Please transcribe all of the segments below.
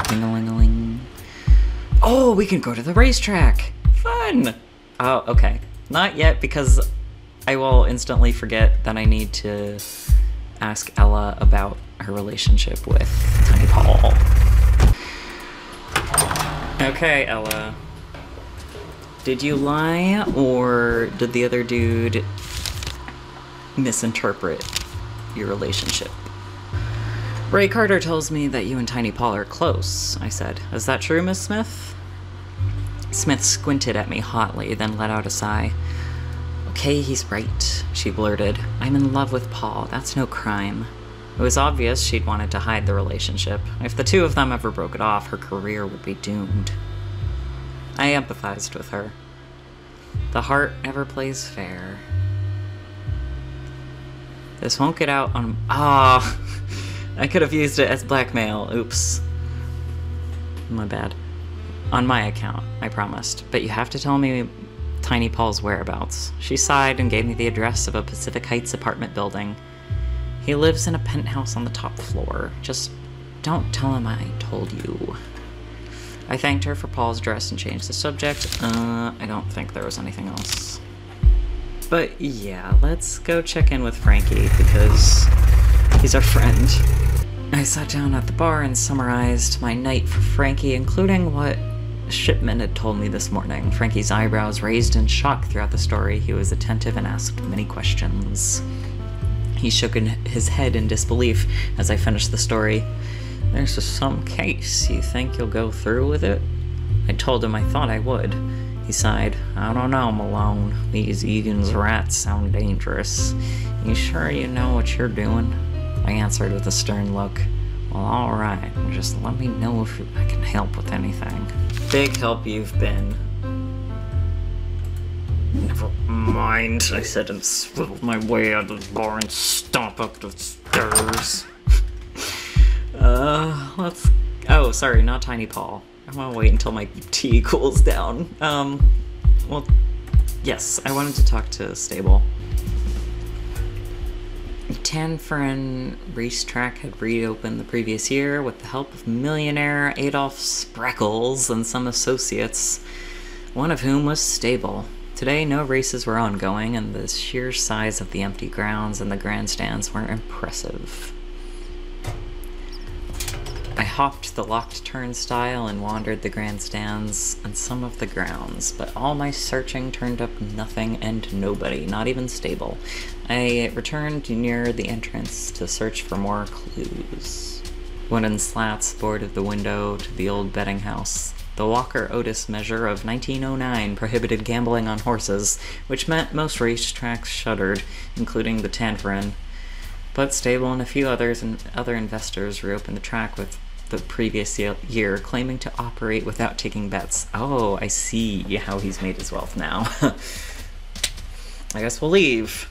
Ding-a-ling-a-ling. Oh, we can go to the racetrack! Fun! Oh, okay. Not yet, because I will instantly forget that I need to ask Ella about her relationship with Tiny Paul. Okay, Ella. Did you lie, or did the other dude misinterpret your relationship? Ray Carter tells me that you and Tiny Paul are close, I said. Is that true, Miss Smith? Smith squinted at me hotly, then let out a sigh. Okay, he's right, she blurted. I'm in love with Paul. That's no crime. It was obvious she'd wanted to hide the relationship. If the two of them ever broke it off, her career would be doomed. I empathized with her. The heart never plays fair. This won't get out on... Ah! I could have used it as blackmail. Oops. My bad. On my account, I promised. But you have to tell me Tiny Paul's whereabouts. She sighed and gave me the address of a Pacific Heights apartment building. He lives in a penthouse on the top floor. Just don't tell him I told you. I thanked her for Paul's address and changed the subject. I don't think there was anything else. But yeah, let's go check in with Frankie because he's our friend. I sat down at the bar and summarized my night for Frankie, including what Shipman had told me this morning. Frankie's eyebrows raised in shock throughout the story. He was attentive and asked many questions. He shook his head in disbelief as I finished the story. There's just some case. You think you'll go through with it? I told him I thought I would. He sighed. I don't know, Malone. These Egan's rats sound dangerous. You sure you know what you're doing? I answered with a stern look. Well, alright. Just let me know if I can help with anything. Big help you've been. Never mind, I said and swiveled my way out of the bar and stomped up the stairs. Let's... Oh, sorry, not Tiny Paul. I want to wait until my tea cools down. Well, yes, I wanted to talk to Stable. Tanforan Racetrack had reopened the previous year with the help of millionaire Adolph Spreckles and some associates, one of whom was Stable. Today, no races were ongoing, and the sheer size of the empty grounds and the grandstands were impressive. I hopped the locked turnstile and wandered the grandstands and some of the grounds, but all my searching turned up nothing and nobody, not even Stable. I returned near the entrance to search for more clues. Wooden slats boarded the window to the old betting house. The Walker Otis measure of 1909 prohibited gambling on horses, which meant most racetracks shuttered, including the Tanforan. But Stable and a few other investors reopened the track with the previous year, claiming to operate without taking bets. Oh, I see how he's made his wealth now. I guess we'll leave.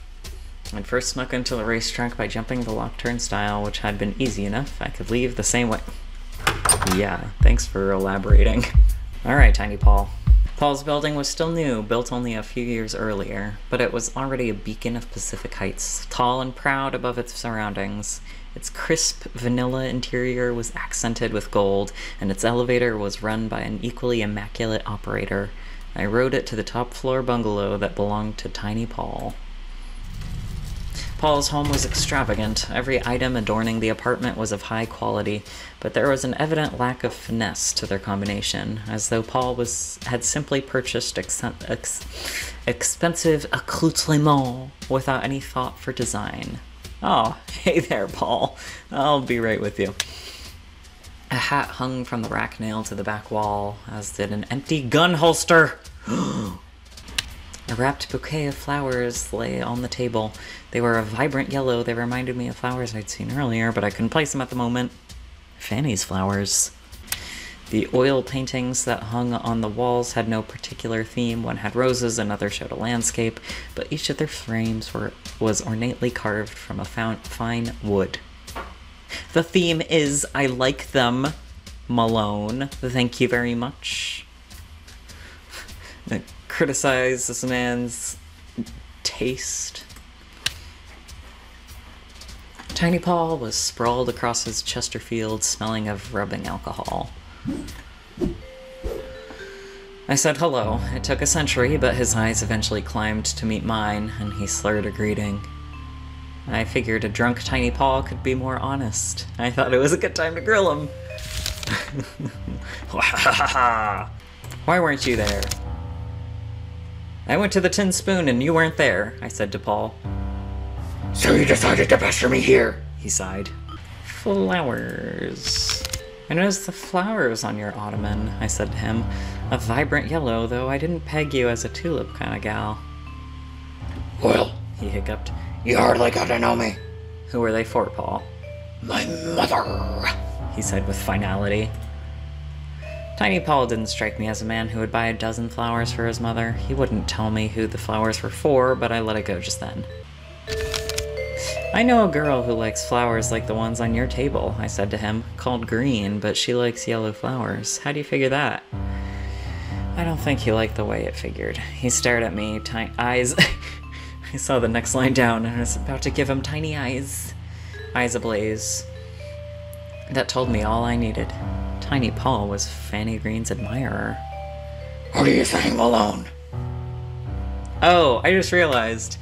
I'd first snuck into the racetrack by jumping the locked turnstile, which had been easy enough. I could leave the same way. Yeah, thanks for elaborating. Alright, Tiny Paul. Paul's building was still new, built only a few years earlier, but it was already a beacon of Pacific Heights, tall and proud above its surroundings. Its crisp vanilla interior was accented with gold, and its elevator was run by an equally immaculate operator. I rode it to the top floor bungalow that belonged to Tiny Paul. Paul's home was extravagant. Every item adorning the apartment was of high quality, but there was an evident lack of finesse to their combination, as though Paul had simply purchased expensive accoutrements without any thought for design. Oh, hey there, Paul. I'll be right with you. A hat hung from the rack nail to the back wall, as did an empty gun holster. A wrapped bouquet of flowers lay on the table. They were a vibrant yellow. They reminded me of flowers I'd seen earlier, but I couldn't place them at the moment. Fanny's flowers. The oil paintings that hung on the walls had no particular theme. One had roses, another showed a landscape, but each of their frames was ornately carved from a fine wood. The theme is, I like them, Malone. Thank you very much. Criticize this man's taste. Tiny Paul was sprawled across his Chesterfield, smelling of rubbing alcohol. I said hello. It took a century, but his eyes eventually climbed to meet mine, and he slurred a greeting. I figured a drunk Tiny Paul could be more honest. I thought it was a good time to grill him. Why weren't you there? I went to the Tin Spoon and you weren't there, I said to Paul. So you decided to pester me here? He sighed. Flowers. I noticed the flowers on your ottoman, I said to him. A vibrant yellow, though I didn't peg you as a tulip kind of gal. Well, he hiccuped. You hardly got to know me. Who were they for, Paul? My mother, he said with finality. Tiny Paul didn't strike me as a man who would buy a dozen flowers for his mother. He wouldn't tell me who the flowers were for, but I let it go just then. I know a girl who likes flowers like the ones on your table, I said to him, called Green, but she likes yellow flowers. How do you figure that? I don't think he liked the way it figured. He stared at me, eyes... I saw the next line down and I was about to give him tiny eyes. Eyes ablaze. That told me all I needed. Tiny Paul was Fanny Green's admirer. What are you saying, Malone? Oh, I just realized.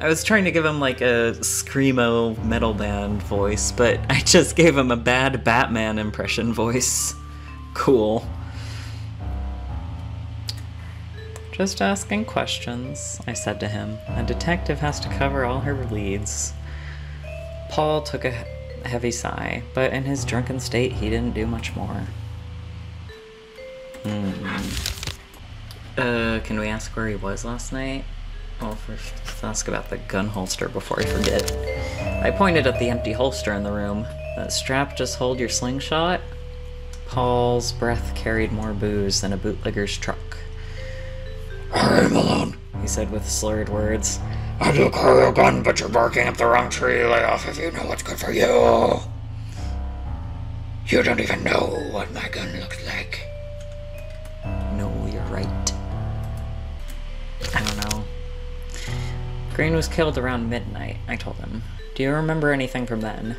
I was trying to give him like a screamo metal band voice, but I just gave him a bad Batman impression voice. Cool. Just asking questions, I said to him. A detective has to cover all her leads. Paul took a heavy sigh, but in his drunken state, he didn't do much more. Can we ask where he was last night? Well, first, let's ask about the gun holster before I forget. I pointed at the empty holster in the room. That strap just hold your slingshot? Paul's breath carried more booze than a bootlegger's truck. Alright, Malone, he said with slurred words. I do carry a gun, but you're barking up the wrong tree. Lay off if you know what's good for you. You don't even know what my gun looks like. No, you're right. I don't know. Green was killed around midnight, I told him. Do you remember anything from then?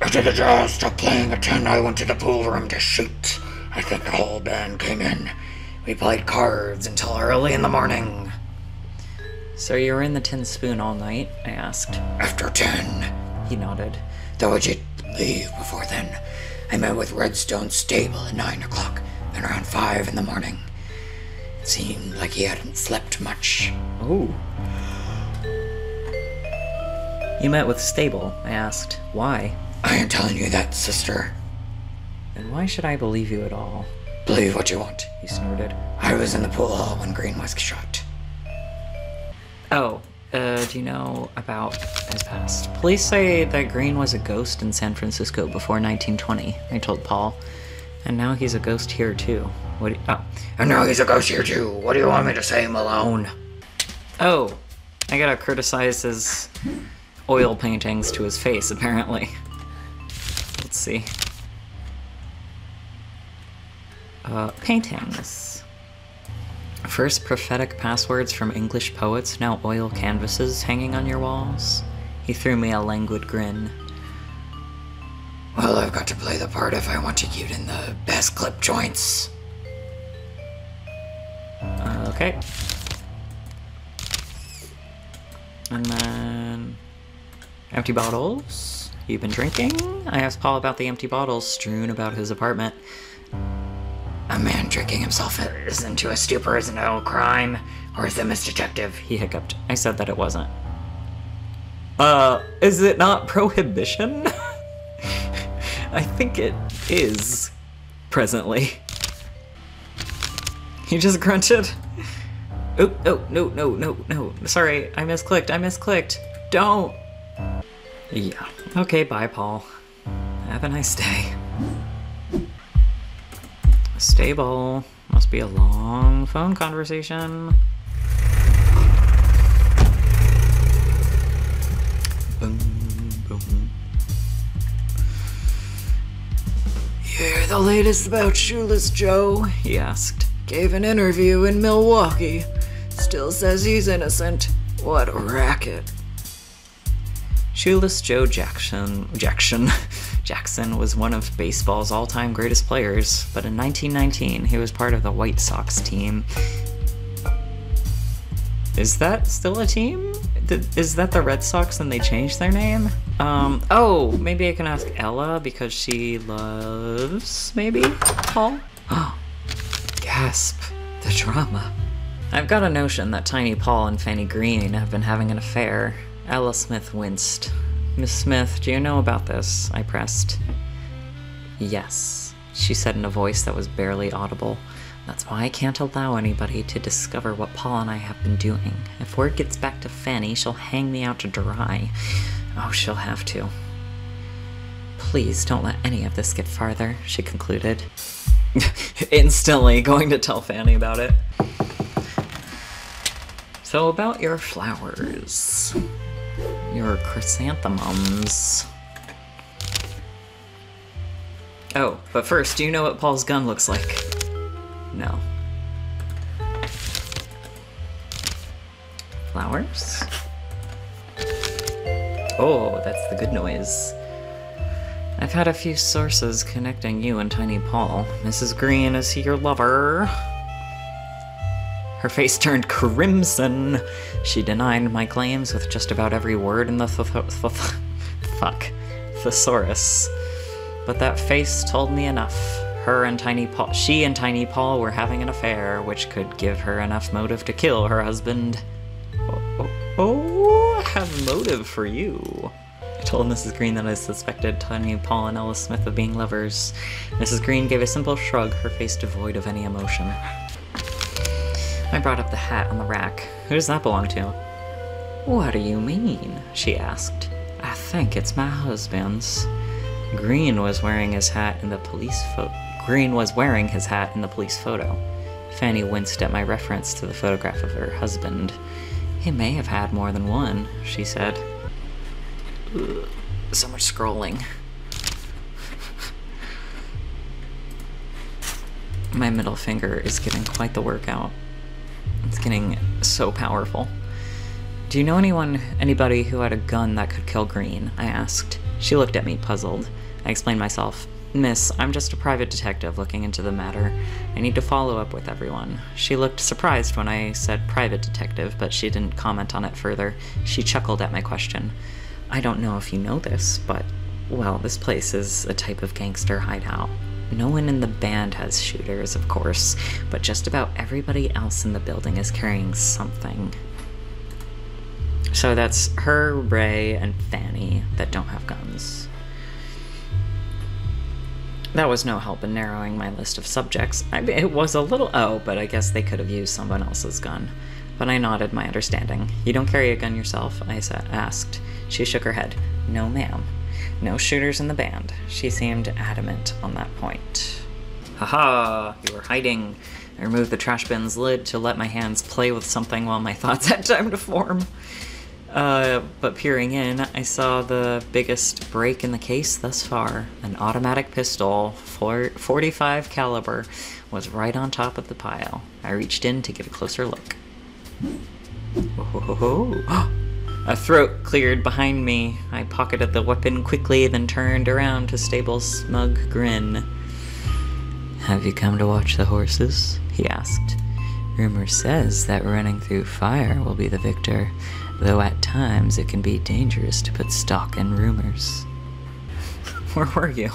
After the Jaws stopped playing at 10, I went to the pool room to shoot. I think the whole band came in. We played cards until early in the morning. So you were in the Tin Spoon all night? I asked. After 10. He nodded. Though I did leave before then. I met with Redstone's stable at 9 o'clock, then around 5 in the morning. It seemed like he hadn't slept much. Ooh. You met with Stable, I asked. Why? I ain't telling you that, sister. Then why should I believe you at all? Believe what you want, he snorted. I was in the pool hall when Green was shot. Oh, do you know about his past? Police say that Green was a ghost in San Francisco before 1920, I told Paul. And now he's a ghost here too. And now he's a ghost here too. What do you want me to say, Malone? Oh, I gotta criticize his oil paintings to his face, apparently. Let's see. Paintings. First prophetic passwords from English poets, now oil canvases hanging on your walls. He threw me a languid grin. Well, I've got to play the part if I want to get in the best clip joints. Okay. And then... empty bottles? You've been drinking? I asked Paul about the empty bottles strewn about his apartment. A man drinking himself into a stupor is no crime, or is it, Miss Detective? He hiccuped. I said that it wasn't. Is it not prohibition? I think it is, presently. He just grunted. Oh, no. Sorry, I misclicked. Don't. Yeah. Okay, bye, Paul. Have a nice day. Stable. Must be a long phone conversation. Boom, boom. You hear the latest about Shoeless Joe? He asked. Gave an interview in Milwaukee. Still says he's innocent. What a racket. Shoeless Joe Jackson Jackson was one of baseball's all-time greatest players, but in 1919 he was part of the White Sox team. Is that still a team? Is that the Red Sox and they changed their name? Oh, maybe I can ask Ella because she loves, maybe, Paul? Oh, gasp, the drama. I've got a notion that Tiny Paul and Fanny Green have been having an affair. Ella Smith winced. Miss Smith, do you know about this? I pressed. Yes, she said in a voice that was barely audible. That's why I can't allow anybody to discover what Paul and I have been doing. If word gets back to Fanny, she'll hang me out to dry. Oh, she'll have to. Please don't let any of this get farther, she concluded. Instantly going to tell Fanny about it. So about your flowers. Your chrysanthemums. Oh, but first, do you know what Paul's gun looks like? No. Flowers? Oh, that's the good noise. I've had a few sources connecting you and Tiny Paul. Mrs. Green, is he your lover? Her face turned crimson. She denied my claims with just about every word in the thesaurus. But that face told me enough. She and Tiny Paul were having an affair, which could give her enough motive to kill her husband. I have motive for you. I told Mrs. Green that I suspected Tiny Paul and Ella Smith of being lovers. Mrs. Green gave a simple shrug, her face devoid of any emotion. I brought up the hat on the rack. Who does that belong to? What do you mean? She asked. I think it's my husband's. Green was wearing his hat in the police photo. Fanny winced at my reference to the photograph of her husband. He may have had more than one, she said. Ugh, so much scrolling. My middle finger is getting quite the workout. It's getting so powerful. Do you know anybody who had a gun that could kill Green? I asked. She looked at me, puzzled. I explained myself. Miss, I'm just a private detective looking into the matter. I need to follow up with everyone. She looked surprised when I said private detective, but she didn't comment on it further. She chuckled at my question. I don't know if you know this, but, well, this place is a type of gangster hideout. No one in the band has shooters, of course, but just about everybody else in the building is carrying something. So that's her, Ray, and Fanny that don't have guns. That was no help in narrowing my list of subjects. It was a little, but I guess they could have used someone else's gun. But I nodded my understanding. You don't carry a gun yourself? I asked. She shook her head. No, ma'am. No shooters in the band. She seemed adamant on that point. Haha, you were hiding. I removed the trash bin's lid to let my hands play with something while my thoughts had time to form. But peering in, I saw the biggest break in the case thus far. An automatic pistol, 45 caliber, was right on top of the pile. I reached in to get a closer look. A throat cleared behind me. I pocketed the weapon quickly, then turned around to Stable's smug grin. Have you come to watch the horses? He asked. Rumor says that running through fire will be the victor, though at times it can be dangerous to put stock in rumors. Where were you?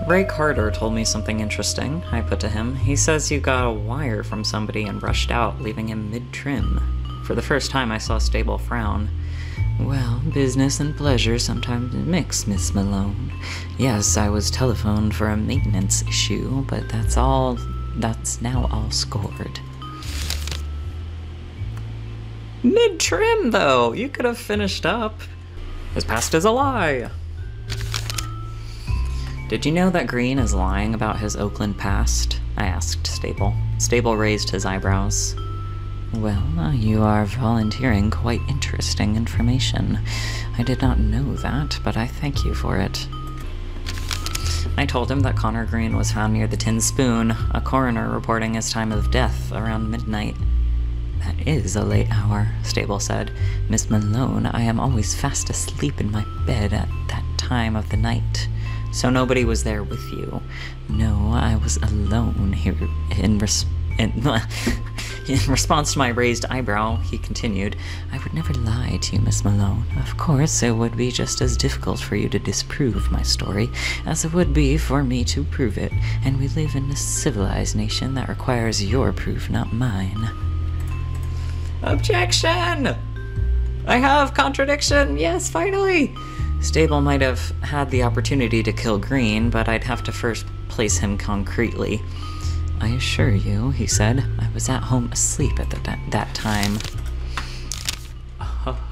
Ray Carter told me something interesting, I put to him. He says you got a wire from somebody and rushed out, leaving him mid-trim. For the first time I saw Stable frown. Well, business and pleasure sometimes mix, Miss Malone. Yes, I was telephoned for a maintenance issue, but that's now all scored. Mid-trim, though! You could have finished up. His past is a lie! Did you know that Green is lying about his Oakland past? I asked Stable. Stable raised his eyebrows. Well, you are volunteering quite interesting information. I did not know that, but I thank you for it. I told him that Connor Green was found near the Tin Spoon, a coroner reporting his time of death around midnight. That is a late hour, Stable said. Miss Malone, I am always fast asleep in my bed at that time of the night. So nobody was there with you. No, I was alone here. In response to my raised eyebrow, he continued, I would never lie to you, Miss Malone. Of course, it would be just as difficult for you to disprove my story as it would be for me to prove it, and we live in a civilized nation that requires your proof, not mine. Objection! I have contradiction! Yes, finally! Stable might have had the opportunity to kill Green, but I'd have to first place him concretely. I assure you, he said, I was at home asleep at that time.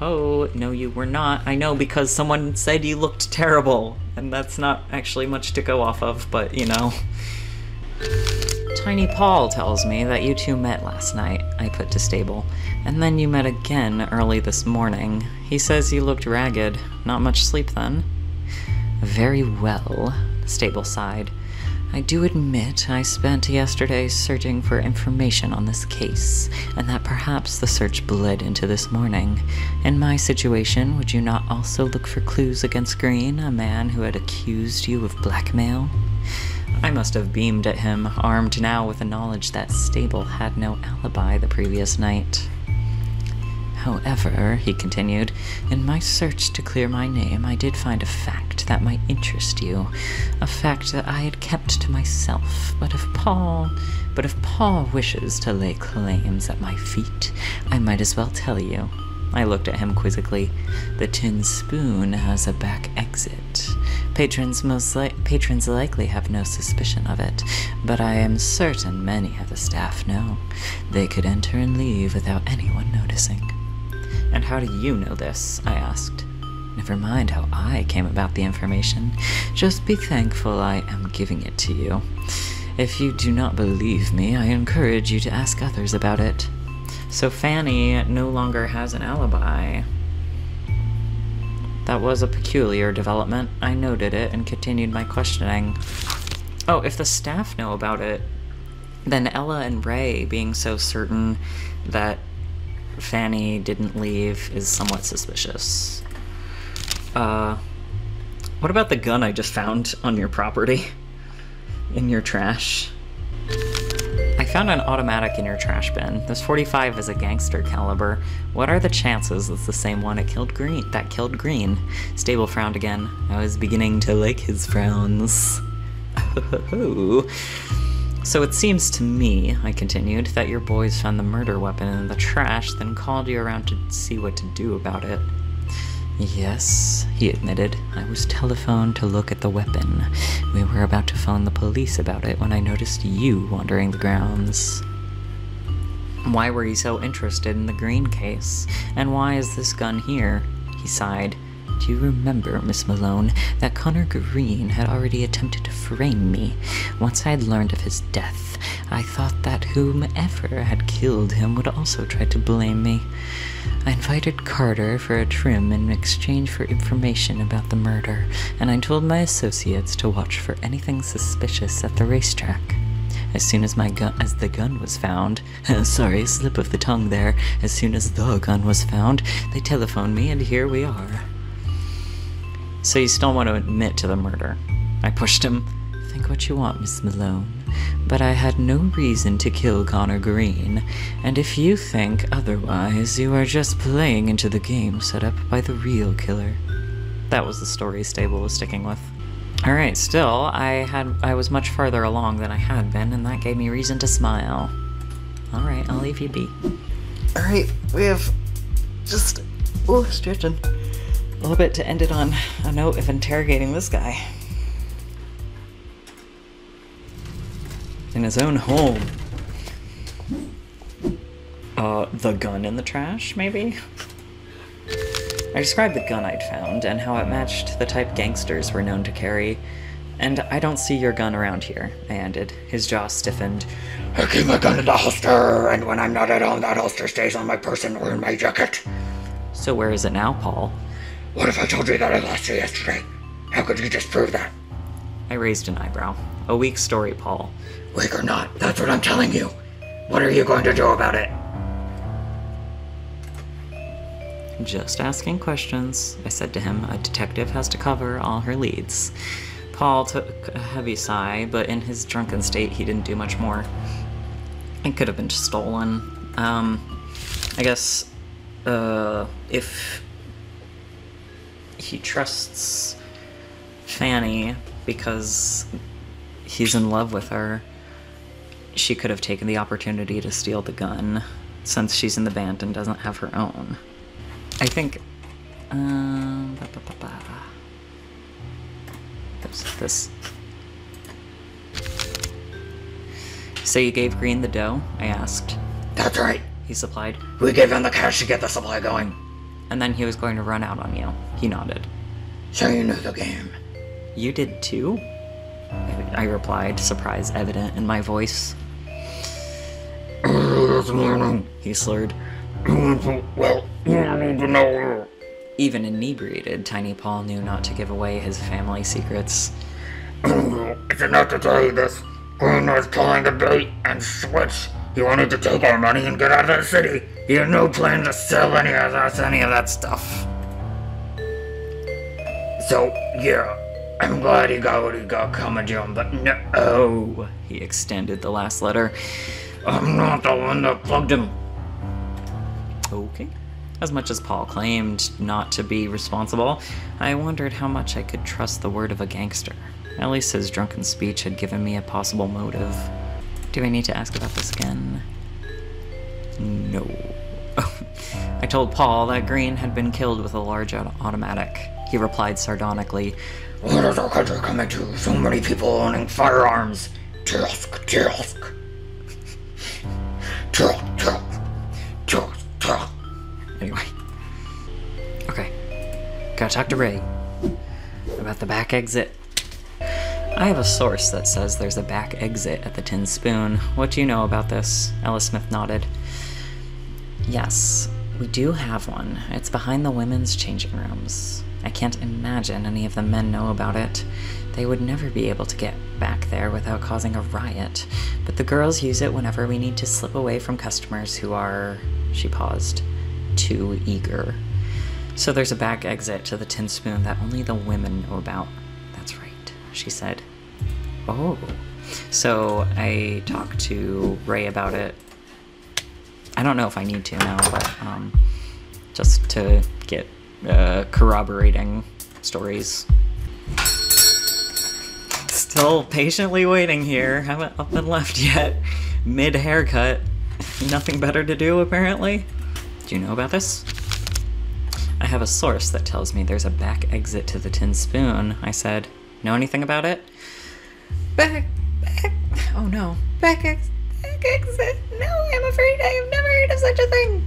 Oh, no you were not. I know, because someone said you looked terrible, and that's not actually much to go off of, but you know. Tiny Paul tells me that you two met last night, I put to Stable, and then you met again early this morning. He says you looked ragged. Not much sleep then? Very well, Stable sighed. I do admit I spent yesterday searching for information on this case, and that perhaps the search bled into this morning. In my situation, would you not also look for clues against Green, a man who had accused you of blackmail? I must have beamed at him, armed now with the knowledge that Stable had no alibi the previous night. However, he continued, in my search to clear my name, I did find a fact that might interest you. A fact that I had kept to myself, but if Paul wishes to lay claims at my feet, I might as well tell you. I looked at him quizzically. The tin spoon has a back exit. Patrons likely have no suspicion of it, but I am certain many of the staff know. They could enter and leave without anyone noticing. And how do you know this? I asked. Never mind how I came about the information. Just be thankful I am giving it to you. If you do not believe me, I encourage you to ask others about it. So Fanny no longer has an alibi. That was a peculiar development. I noted it and continued my questioning. Oh, if the staff know about it, then Ella and Ray being so certain that Fanny didn't leave is somewhat suspicious. What about the gun I just found on your property? In your trash? I found an automatic in your trash bin. This 45 is a gangster caliber. What are the chances it's the same one that killed Green? Stable frowned again. I was beginning to like his frowns. So it seems to me, I continued, that your boys found the murder weapon in the trash, then called you around to see what to do about it. Yes, he admitted. I was telephoned to look at the weapon. We were about to phone the police about it when I noticed you wandering the grounds. Why were you so interested in the Green case? And why is this gun here? He sighed. Do you remember, Miss Malone, that Connor Green had already attempted to frame me? Once I had learned of his death, I thought that whomever had killed him would also try to blame me. I invited Carter for a trim in exchange for information about the murder, and I told my associates to watch for anything suspicious at the racetrack. As soon as the gun was found, sorry, slip of the tongue there, as soon as the gun was found, they telephoned me and here we are. So you still want to admit to the murder? I pushed him. Think what you want, Miss Malone, but I had no reason to kill Connor Green, and if you think otherwise, you are just playing into the game set up by the real killer. That was the story Stable was sticking with. Alright, still, I was much farther along than I had been, and that gave me reason to smile. Alright, I'll leave you be. Alright, we have just... ooh, stretching. A little bit to end it on a note of interrogating this guy. In his own home. The gun in the trash, maybe? I described the gun I'd found, and how it matched the type gangsters were known to carry. And I don't see your gun around here, I ended. His jaw stiffened. I keep my gun in the holster, and when I'm not at home, that holster stays on my person or in my jacket. So where is it now, Paul? What if I told you that I lost it yesterday? How could you disprove that? I raised an eyebrow. A weak story, Paul. Weak or not, that's what I'm telling you. What are you going to do about it? Just asking questions, I said to him. A detective has to cover all her leads. Paul took a heavy sigh, but in his drunken state, he didn't do much more. It could have been stolen. I guess, if he trusts Fanny because he's in love with her, she could have taken the opportunity to steal the gun, since she's in the band and doesn't have her own. I think, this. So you gave Green the dough? I asked. That's right. He supplied. We gave him the cash to get the supply going. And then he was going to run out on you. He nodded. So you knew the game. You did too? I replied, surprise evident in my voice. Early this morning, he slurred. Well, you need to know. Even inebriated, Tiny Paul knew not to give away his family secrets. It's enough to tell you this. Green was pulling the bait and switch. He wanted to take our money and get out of the city. He had no plan to sell any of that stuff. So, yeah, I'm glad he got what he got coming to him, but no. He extended the last letter. I'm not the one that plugged him. Okay. As much as Paul claimed not to be responsible, I wondered how much I could trust the word of a gangster. At least his drunken speech had given me a possible motive. Do I need to ask about this again? No. I told Paul that Green had been killed with a large automatic. He replied sardonically, What is our country coming to? So many people owning firearms. Tusk. Anyway. Okay. Gotta talk to Ray. About the back exit. I have a source that says there's a back exit at the Tin Spoon. What do you know about this? Ellis Smith nodded. Yes, we do have one. It's behind the women's changing rooms. I can't imagine any of the men know about it. They would never be able to get back there without causing a riot. But the girls use it whenever we need to slip away from customers who are, she paused, too eager. So there's a back exit to the Tin Spoon that only the women know about. That's right, she said. Oh. So I talked to Ray about it. I don't know if I need to now, but just to get corroborating stories. Still patiently waiting here. Haven't up and left yet. Mid-haircut. Nothing better to do, apparently. Do you know about this? I have a source that tells me there's a back exit to the Tin Spoon, I said. Know anything about it? Back, oh no. Back exit. No, I'm afraid I have never heard of such a thing.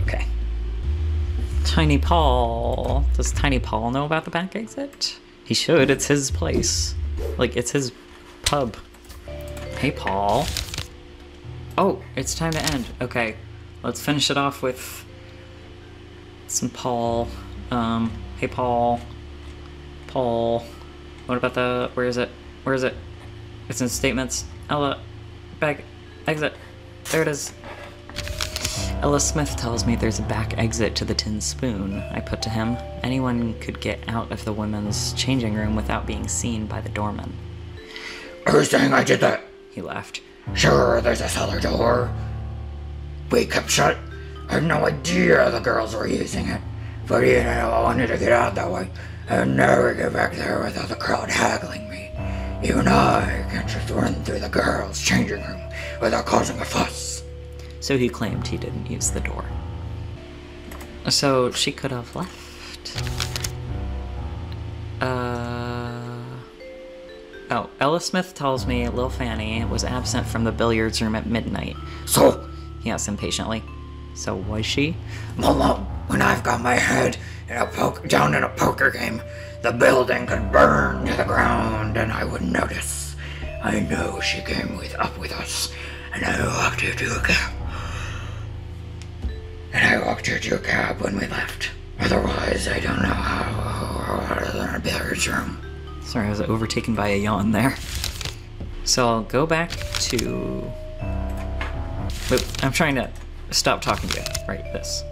Okay. Tiny Paul. Does Tiny Paul know about the back exit? He should. It's his place. Like, it's his pub. Hey, Paul. Oh, it's time to end. Okay. Let's finish it off with some Paul. Hey, Paul. Paul. What about the... Where is it? Where is it? It's in statements. Ella. Back exit. There it is. Ella Smith tells me there's a back exit to the Tin Spoon. I put to him. Anyone could get out of the women's changing room without being seen by the doorman. Are you saying I did that? He laughed. Sure, there's a cellar door. We kept shut. I had no idea the girls were using it. But you know, I wanted to get out that way. I'd never get back there without the crowd haggling me. Even I can't just run through the girls' changing room without causing a fuss. So he claimed he didn't use the door. So she could have left. Oh, Ella Smith tells me Lil Fanny was absent from the billiards room at midnight. So? He asked impatiently. So was she? Mama, when I've got my head down in a poker game, the building could burn to the ground and I wouldn't notice. I know she came up with us, and I walked her to a cab. When we left. Otherwise, I don't know how other than a billiards room. Sorry, I was overtaken by a yawn there. So I'll go back to... Wait, I'm trying to stop talking to you. Right, this.